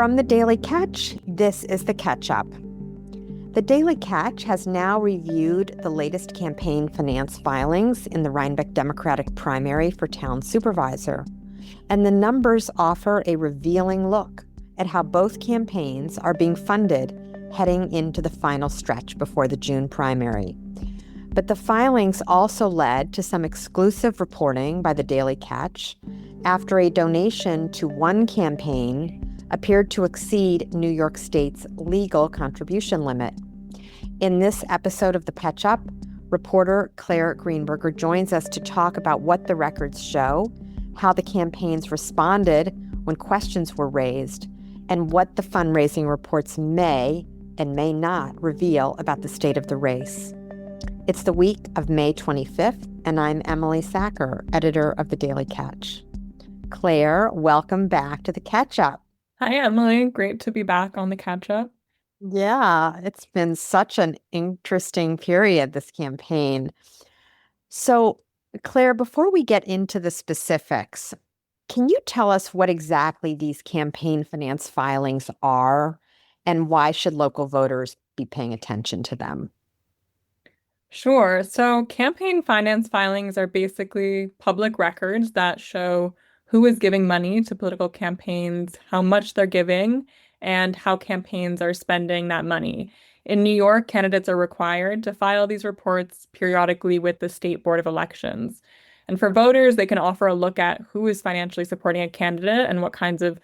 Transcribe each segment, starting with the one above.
From the Daily Catch, this is the Catch Up. The Daily Catch has now reviewed the latest campaign finance filings in the Rhinebeck Democratic primary for town supervisor. And the numbers offer a revealing look at how both campaigns are being funded heading into the final stretch before the June primary. But the filings also led to some exclusive reporting by the Daily Catch after a donation to one campaign appeared to exceed New York State's legal contribution limit. In this episode of the Catch Up, reporter Claire Greenberger joins us to talk about what the records show, how the campaigns responded when questions were raised, and what the fundraising reports may and may not reveal about the state of the race. It's the week of May 25th, and I'm Emily Sachar, editor of the Daily Catch. Claire, welcome back to the Catch Up. Hi, Emily. Great to be back on the Catch Up. Yeah, it's been such an interesting period, this campaign. So, Claire, before we get into the specifics, can you tell us what exactly these campaign finance filings are and why should local voters be paying attention to them? Sure. So campaign finance filings are basically public records that show who is giving money to political campaigns, how much they're giving, and how campaigns are spending that money. In New York, candidates are required to file these reports periodically with the State Board of Elections. And for voters, they can offer a look at who is financially supporting a candidate and what kinds of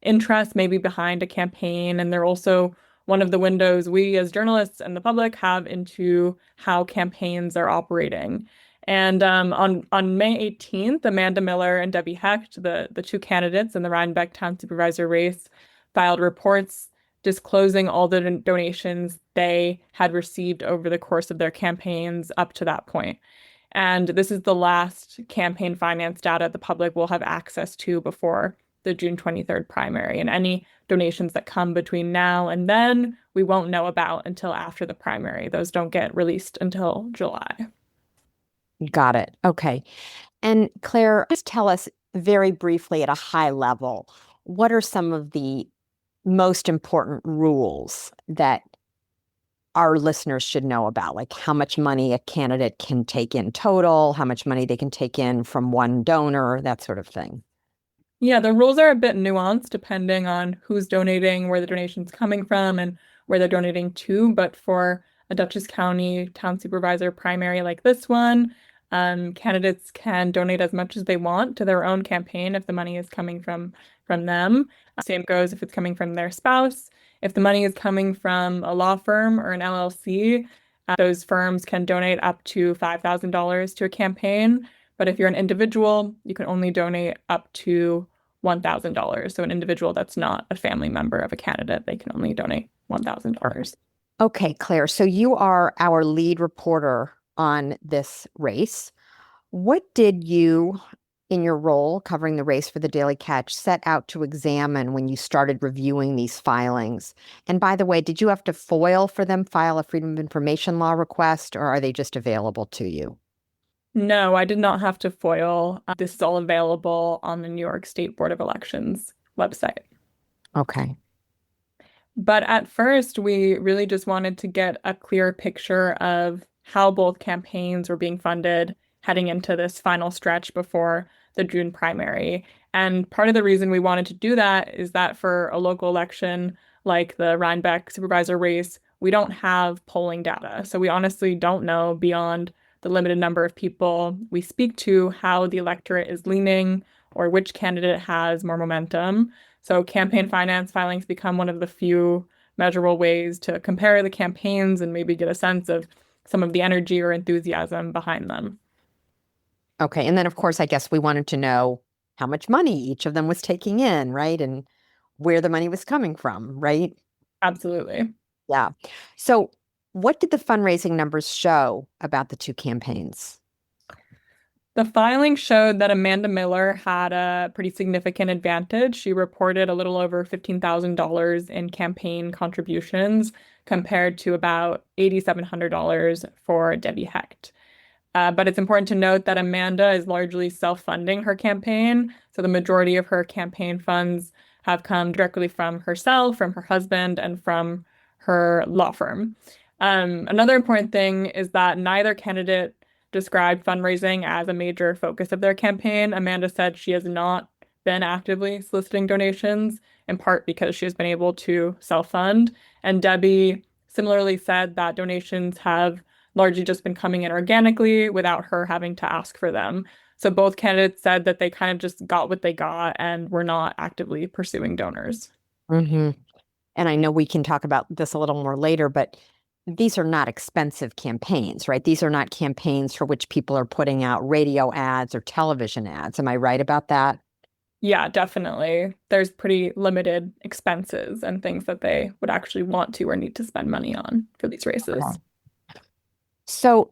interests may be behind a campaign. And they're also one of the windows we as journalists and the public have into how campaigns are operating. And on May 18th, Amanda Miller and Debbie Hecht, the two candidates in the Rhinebeck town supervisor race, filed reports disclosing all the donations they had received over the course of their campaigns up to that point. And this is the last campaign finance data the public will have access to before the June 23rd primary. And any donations that come between now and then, we won't know about until after the primary. Those don't get released until July. Got it. Okay. And Claire, just tell us very briefly at a high level, what are some of the most important rules that our listeners should know about, like how much money a candidate can take in total, how much money they can take in from one donor, that sort of thing? Yeah, the rules are a bit nuanced depending on who's donating, where the donation's coming from, and where they're donating to. But for a Dutchess County town supervisor primary like this one, candidates can donate as much as they want to their own campaign if the money is coming from them. Same goes if it's coming from their spouse. If the money is coming from a law firm or an LLC, those firms can donate up to $5,000 to a campaign. But if you're an individual, you can only donate up to $1,000. So an individual that's not a family member of a candidate, they can only donate $1,000. Okay, Claire, so you are our lead reporter on this race. What did you, in your role covering the race for the Daily Catch, set out to examine when you started reviewing these filings? And by the way, did you have to file a Freedom of Information Law request, or are they just available to you? No, I did not have to FOIL. This is all available on the New York State Board of Elections website. Okay. But at first, we really just wanted to get a clear picture of how both campaigns were being funded heading into this final stretch before the June primary. And part of the reason we wanted to do that is that for a local election like the Rhinebeck supervisor race, we don't have polling data. So we honestly don't know beyond the limited number of people we speak to how the electorate is leaning or which candidate has more momentum. So campaign finance filings become one of the few measurable ways to compare the campaigns and maybe get a sense of some of the energy or enthusiasm behind them. Okay. And then, of course, I guess we wanted to know how much money each of them was taking in, right? And where the money was coming from, right? Absolutely. Yeah. So what did the fundraising numbers show about the two campaigns? The filing showed that Amanda Miller had a pretty significant advantage. She reported a little over $15,000 in campaign contributions compared to about $8,700 for Debbie Hecht. But it's important to note that Amanda is largely self-funding her campaign. So the majority of her campaign funds have come directly from herself, from her husband, and from her law firm. Another important thing is that neither candidate described fundraising as a major focus of their campaign. Amanda said she has not been actively soliciting donations, in part because she has been able to self-fund. And Debbie similarly said that donations have largely just been coming in organically without her having to ask for them. So both candidates said that they kind of just got what they got and were not actively pursuing donors. Mm-hmm. And I know we can talk about this a little more later, but these are not expensive campaigns, right? These are not campaigns for which people are putting out radio ads or television ads. Am I right about that? Yeah, definitely. There's pretty limited expenses and things that they would actually want to or need to spend money on for these races. Okay. So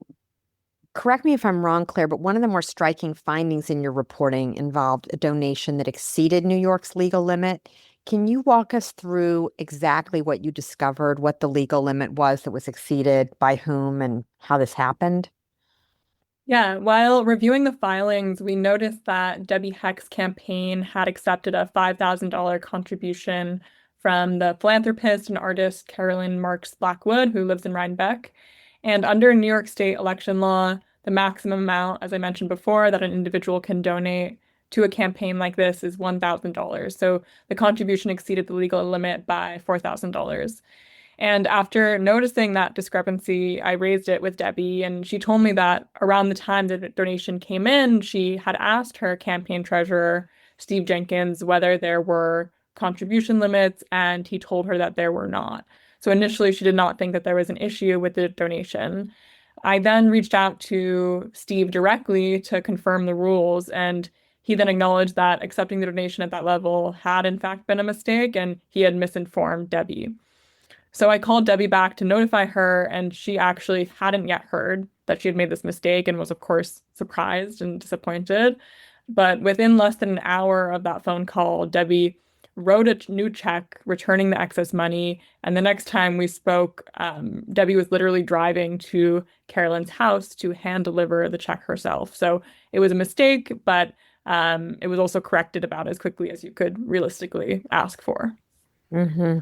correct me if I'm wrong, Claire, but one of the more striking findings in your reporting involved a donation that exceeded New York's legal limit. Can you walk us through exactly what you discovered, what the legal limit was that was exceeded, by whom, and how this happened? Yeah, while reviewing the filings, we noticed that Debbie Hecht's campaign had accepted a $5,000 contribution from the philanthropist and artist Carolyn Marks Blackwood, who lives in Rhinebeck. And under New York State election law, the maximum amount, as I mentioned before, that an individual can donate to a campaign like this is $1,000. So the contribution exceeded the legal limit by $4,000. And after noticing that discrepancy, I raised it with Debbie, and she told me that around the time the donation came in, she had asked her campaign treasurer, Steve Jenkins, whether there were contribution limits, and he told her that there were not. So initially, she did not think that there was an issue with the donation. I then reached out to Steve directly to confirm the rules, and he then acknowledged that accepting the donation at that level had in fact been a mistake, and he had misinformed Debbie. So I called Debbie back to notify her, and she actually hadn't yet heard that she had made this mistake and was, of course, surprised and disappointed. But within less than an hour of that phone call, Debbie wrote a new check returning the excess money. And the next time we spoke, Debbie was literally driving to Carolyn's house to hand deliver the check herself. So it was a mistake, but it was also corrected about as quickly as you could realistically ask for. Mm-hmm.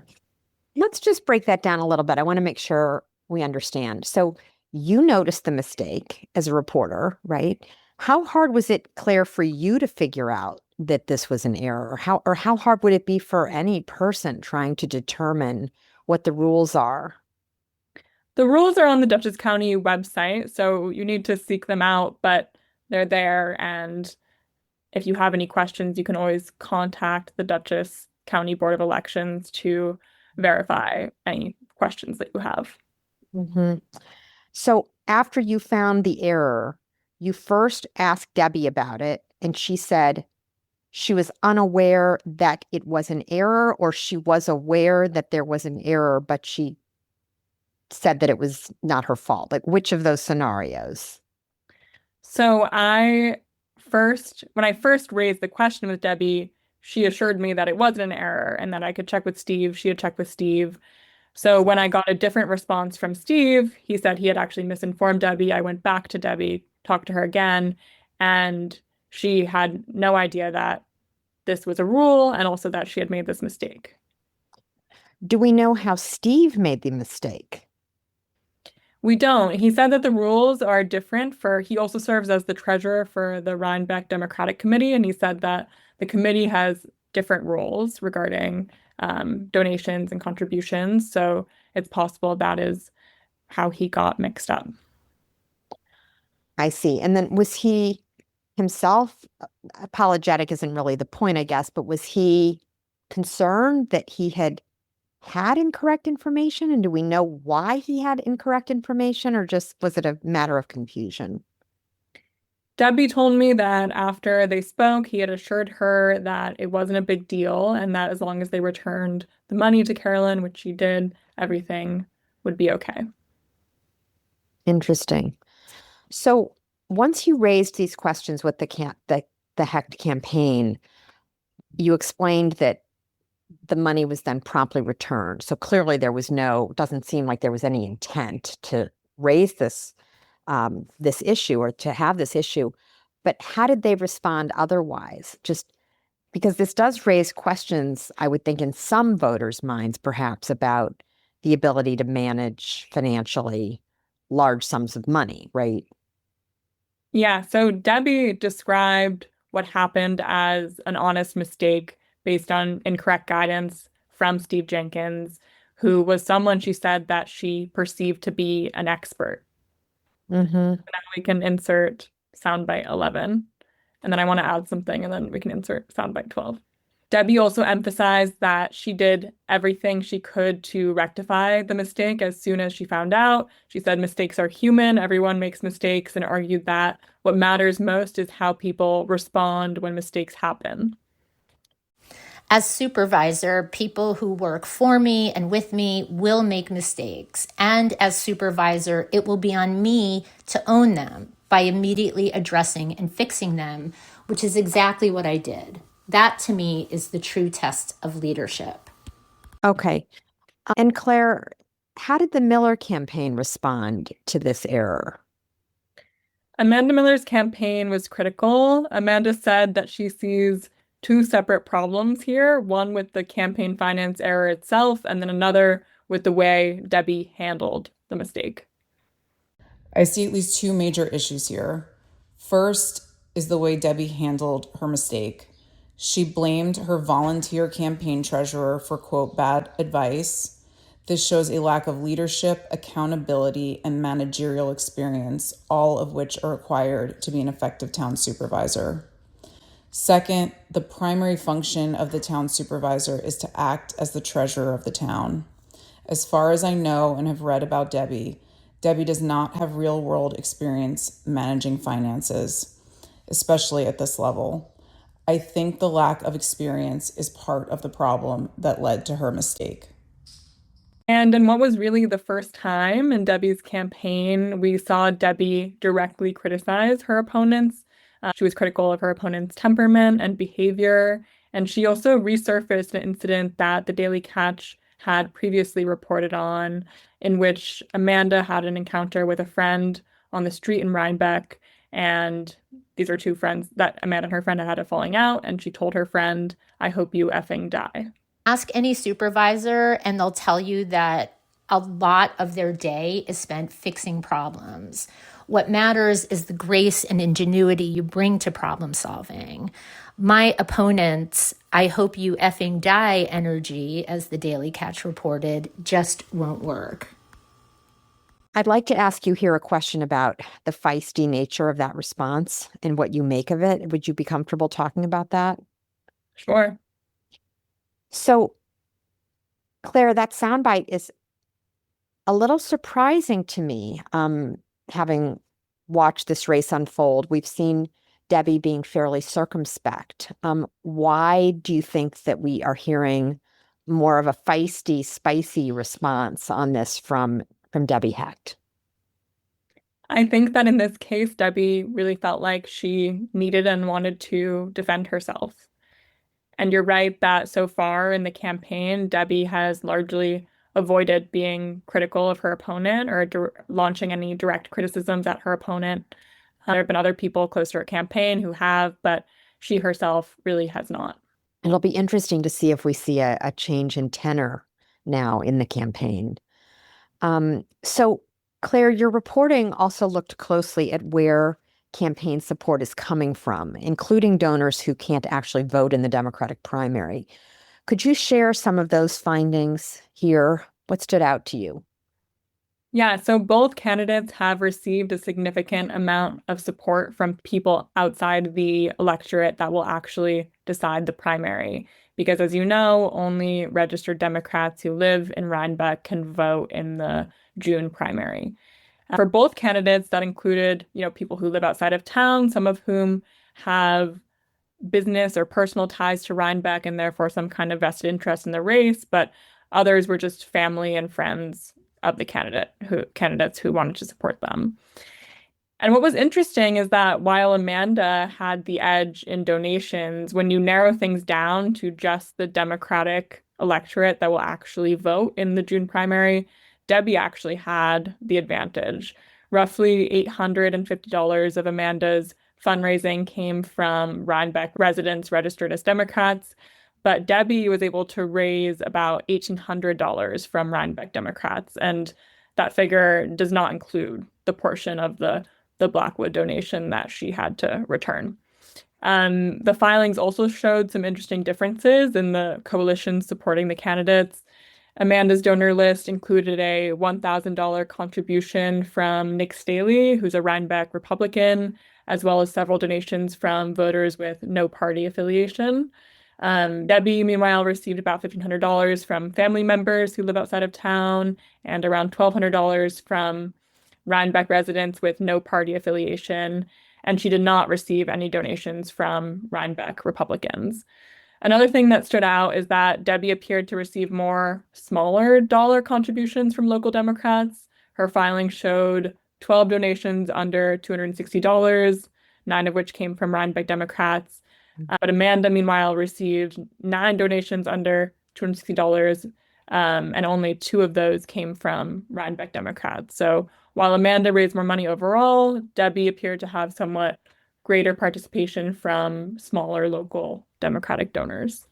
Let's just break that down a little bit. I want to make sure we understand. So you noticed the mistake as a reporter, right? How hard was it, Claire, for you to figure out that this was an error? Or how hard would it be for any person trying to determine what the rules are? The rules are on the Dutchess County website, so you need to seek them out, but they're there. And if you have any questions, you can always contact the Dutchess County Board of Elections to verify any questions that you have. Mm-hmm. So after you found the error, you first asked Debbie about it, and she said she was unaware that it was an error, or she was aware that there was an error, but she said that it was not her fault. Like, which of those scenarios? So when I first raised the question with Debbie, she assured me that it wasn't an error and that I could check with Steve. She had checked with Steve. So when I got a different response from Steve, he said he had actually misinformed Debbie. I went back to Debbie, talked to her again, and she had no idea that this was a rule and also that she had made this mistake. Do we know how Steve made the mistake? We don't. He said that the rules are different he also serves as the treasurer for the Rhinebeck Democratic Committee, and he said that the committee has different rules regarding donations and contributions. So it's possible that is how he got mixed up. I see. And then was he himself, apologetic isn't really the point, I guess, but was he concerned that he had incorrect information? And do we know why he had incorrect information, or just was it a matter of confusion? Debbie told me that after they spoke, he had assured her that it wasn't a big deal and that as long as they returned the money to Carolyn, which she did, everything would be okay. Interesting. So once you raised these questions with the Hecht campaign, you explained that the money was then promptly returned. So clearly doesn't seem like there was any intent to raise this issue or to have this issue. But how did they respond otherwise? Just because this does raise questions, I would think, in some voters' minds, perhaps, about the ability to manage financially large sums of money, right? Yeah, so Debbie described what happened as an honest mistake based on incorrect guidance from Steve Jenkins, who was someone she said that she perceived to be an expert. Mm-hmm. Now we can insert soundbite 11, and then I want to add something, and then we can insert soundbite 12. Debbie also emphasized that she did everything she could to rectify the mistake as soon as she found out. She said mistakes are human, everyone makes mistakes, and argued that what matters most is how people respond when mistakes happen. As supervisor, people who work for me and with me will make mistakes. And as supervisor, it will be on me to own them by immediately addressing and fixing them, which is exactly what I did. That, to me, is the true test of leadership. Okay. And Claire, how did the Miller campaign respond to this error? Amanda Miller's campaign was critical. Amanda said that she sees two separate problems here, one with the campaign finance error itself, and then another with the way Debbie handled the mistake. I see at least two major issues here. First is the way Debbie handled her mistake. She blamed her volunteer campaign treasurer for, quote, bad advice. This shows a lack of leadership, accountability, and managerial experience, all of which are required to be an effective town supervisor. Second, the primary function of the town supervisor is to act as the treasurer of the town. As far as I know and have read about Debbie does not have real-world experience managing finances, especially at this level. I think the lack of experience is part of the problem that led to her mistake. And in what was really the first time in Debbie's campaign, we saw Debbie directly criticize her opponents. She was critical of her opponent's temperament and behavior. And she also resurfaced an incident that the Daily Catch had previously reported on, in which Amanda had an encounter with a friend on the street in Rhinebeck. And these are two friends that Amanda and her friend had a falling out. And she told her friend, "I hope you effing die." Ask any supervisor, and they'll tell you that a lot of their day is spent fixing problems. What matters is the grace and ingenuity you bring to problem solving. My opponent's "I hope you effing die" energy, as the Daily Catch reported, just won't work. I'd like to ask you here a question about the feisty nature of that response and what you make of it. Would you be comfortable talking about that? Sure. So, Claire, that soundbite is a little surprising to me. Having watched this race unfold, we've seen Debbie being fairly circumspect. Why do you think that we are hearing more of a feisty, spicy response on this from Debbie Hecht? I think that in this case, Debbie really felt like she needed and wanted to defend herself. And you're right that so far in the campaign, Debbie has largely avoided being critical of her opponent or launching any direct criticisms at her opponent. There have been other people close to her campaign who have, but she herself really has not. It'll be interesting to see if we see a change in tenor now in the campaign. So, Claire, your reporting also looked closely at where campaign support is coming from, including donors who can't actually vote in the Democratic primary. Could you share some of those findings here? What stood out to you? Yeah, so both candidates have received a significant amount of support from people outside the electorate that will actually decide the primary. Because as you know, only registered Democrats who live in Rhinebeck can vote in the June primary. For both candidates, that included, people who live outside of town, some of whom have business or personal ties to Rhinebeck and therefore some kind of vested interest in the race, but others were just family and friends of the candidates who wanted to support them. And what was interesting is that while Amanda had the edge in donations, when you narrow things down to just the Democratic electorate that will actually vote in the June primary, Debbie actually had the advantage. Roughly $850 of Amanda's fundraising came from Rhinebeck residents registered as Democrats, but Debbie was able to raise about $1,800 from Rhinebeck Democrats, and that figure does not include the portion of the Blackwood donation that she had to return. The filings also showed some interesting differences in the coalitions supporting the candidates. Amanda's donor list included a $1,000 contribution from Nick Staley, who's a Rhinebeck Republican, as well as several donations from voters with no party affiliation. Debbie, meanwhile, received about $1,500 from family members who live outside of town and around $1,200 from Rhinebeck residents with no party affiliation, and she did not receive any donations from Rhinebeck Republicans. Another thing that stood out is that Debbie appeared to receive more smaller dollar contributions from local Democrats. Her filing showed 12 donations under $260, 9 of which came from Rhinebeck Democrats. But Amanda, meanwhile, received 9 donations under $260, and only 2 of those came from Rhinebeck Democrats. So while Amanda raised more money overall, Debbie appeared to have somewhat greater participation from smaller local Democratic donors.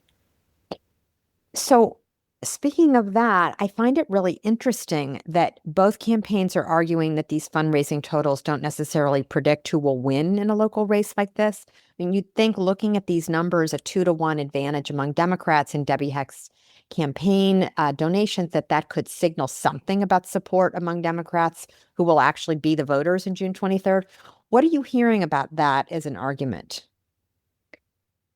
So, speaking of that, I find it really interesting that both campaigns are arguing that these fundraising totals don't necessarily predict who will win in a local race like this. I mean, you'd think looking at these numbers, a 2-to-1 advantage among Democrats in Debbie Hecht's campaign donations, that could signal something about support among Democrats who will actually be the voters in June 23rd. What are you hearing about that as an argument?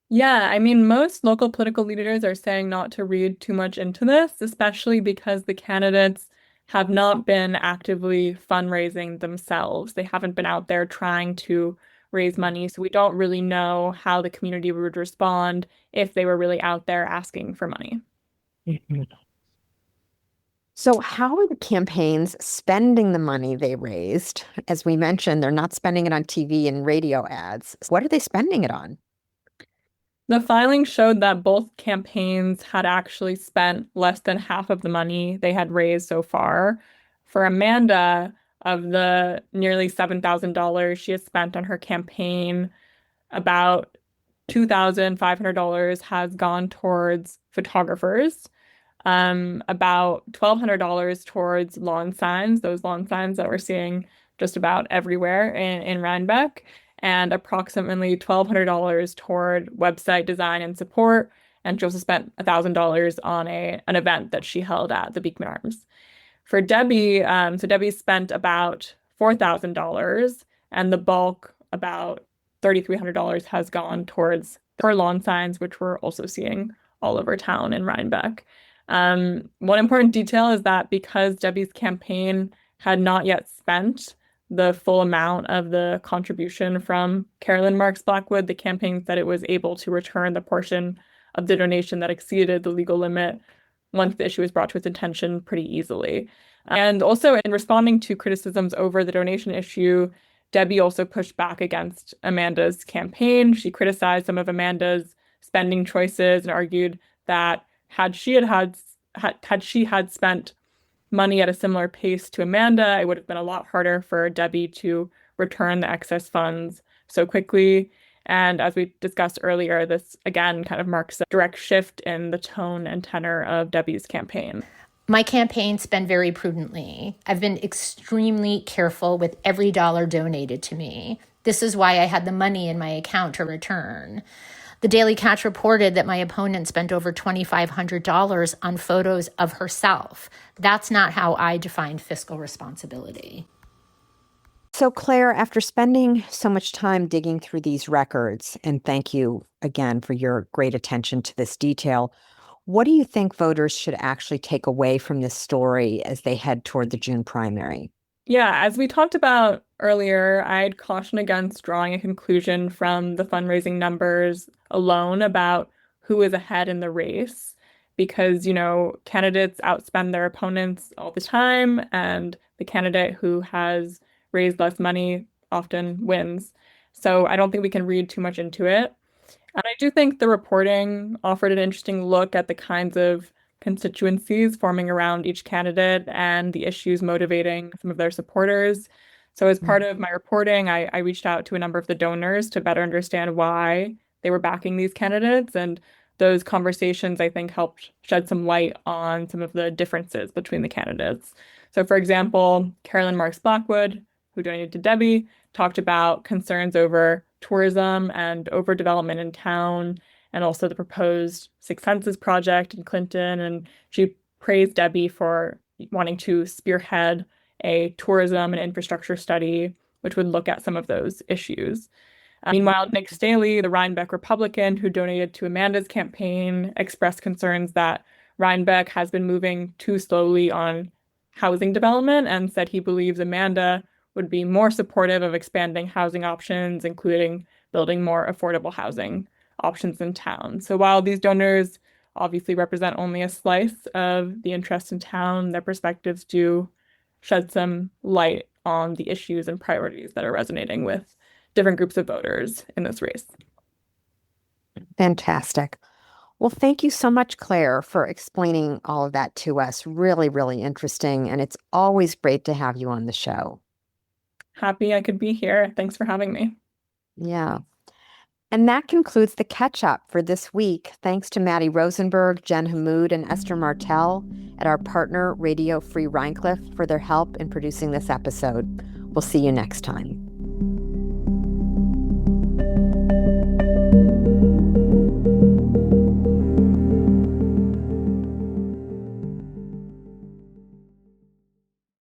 Yeah, I mean, most local political leaders are saying not to read too much into this, especially because the candidates have not been actively fundraising themselves. They haven't been out there trying to raise money, so we don't really know how the community would respond if they were really out there asking for money. So, how are the campaigns spending the money they raised? As we mentioned, they're not spending it on TV and radio ads. What are they spending it on? The filing showed that both campaigns had actually spent less than half of the money they had raised so far. For Amanda, of the nearly $7,000 she has spent on her campaign, about $2,500 has gone towards photographers, about $1,200 towards lawn signs, those lawn signs that we're seeing just about everywhere in Rhinebeck, and approximately $1,200 toward website design and support. And she also spent $1,000 on an event that she held at the Beekman Arms. For Debbie, so Debbie spent about $4,000, and the bulk, about $3,300, has gone towards her lawn signs, which we're also seeing all over town in Rhinebeck. One important detail is that because Debbie's campaign had not yet spent the full amount of the contribution from Carolyn Marks Blackwood, the campaign said it was able to return the portion of the donation that exceeded the legal limit once the issue was brought to its attention pretty easily. And also, in responding to criticisms over the donation issue, Debbie also pushed back against Amanda's campaign. She criticized some of Amanda's spending choices and argued that had she had spent money at a similar pace to Amanda, it would have been a lot harder for Debbie to return the excess funds so quickly. And as we discussed earlier, this again kind of marks a direct shift in the tone and tenor of Debbie's campaign. My campaign spent very prudently. I've been extremely careful with every dollar donated to me. This is why I had the money in my account to return. The Daily Catch reported that my opponent spent over $2,500 on photos of herself. That's not how I define fiscal responsibility. So, Claire, after spending so much time digging through these records, and thank you again for your great attention to this detail, what do you think voters should actually take away from this story as they head toward the June primary? Yeah, as we talked about earlier, I'd caution against drawing a conclusion from the fundraising numbers alone about who is ahead in the race, because, candidates outspend their opponents all the time, and the candidate who has raised less money often wins. So I don't think we can read too much into it. And I do think the reporting offered an interesting look at the kinds of constituencies forming around each candidate and the issues motivating some of their supporters. So as part of my reporting, I reached out to a number of the donors to better understand why they were backing these candidates. And those conversations, I think, helped shed some light on some of the differences between the candidates. So, for example, Carolyn Marks Blackwood, who donated to Debbie, talked about concerns over tourism and overdevelopment in town, and also the proposed Sixth Senses project in Clinton. And she praised Debbie for wanting to spearhead a tourism and infrastructure study, which would look at some of those issues. Meanwhile, Nick Staley, the Rhinebeck Republican who donated to Amanda's campaign, expressed concerns that Rhinebeck has been moving too slowly on housing development and said he believes Amanda would be more supportive of expanding housing options, including building more affordable housing options in town. So while these donors obviously represent only a slice of the interest in town, their perspectives do shed some light on the issues and priorities that are resonating with different groups of voters in this race. Fantastic. Well, thank you so much, Claire, for explaining all of that to us. Really, really interesting. And it's always great to have you on the show. Happy I could be here. Thanks for having me. Yeah. And that concludes the catch-up for this week. Thanks to Matty Rosenberg, Jen Hammoud, and Esther Martell at our partner, Radio Free Rhinecilff, for their help in producing this episode. We'll see you next time.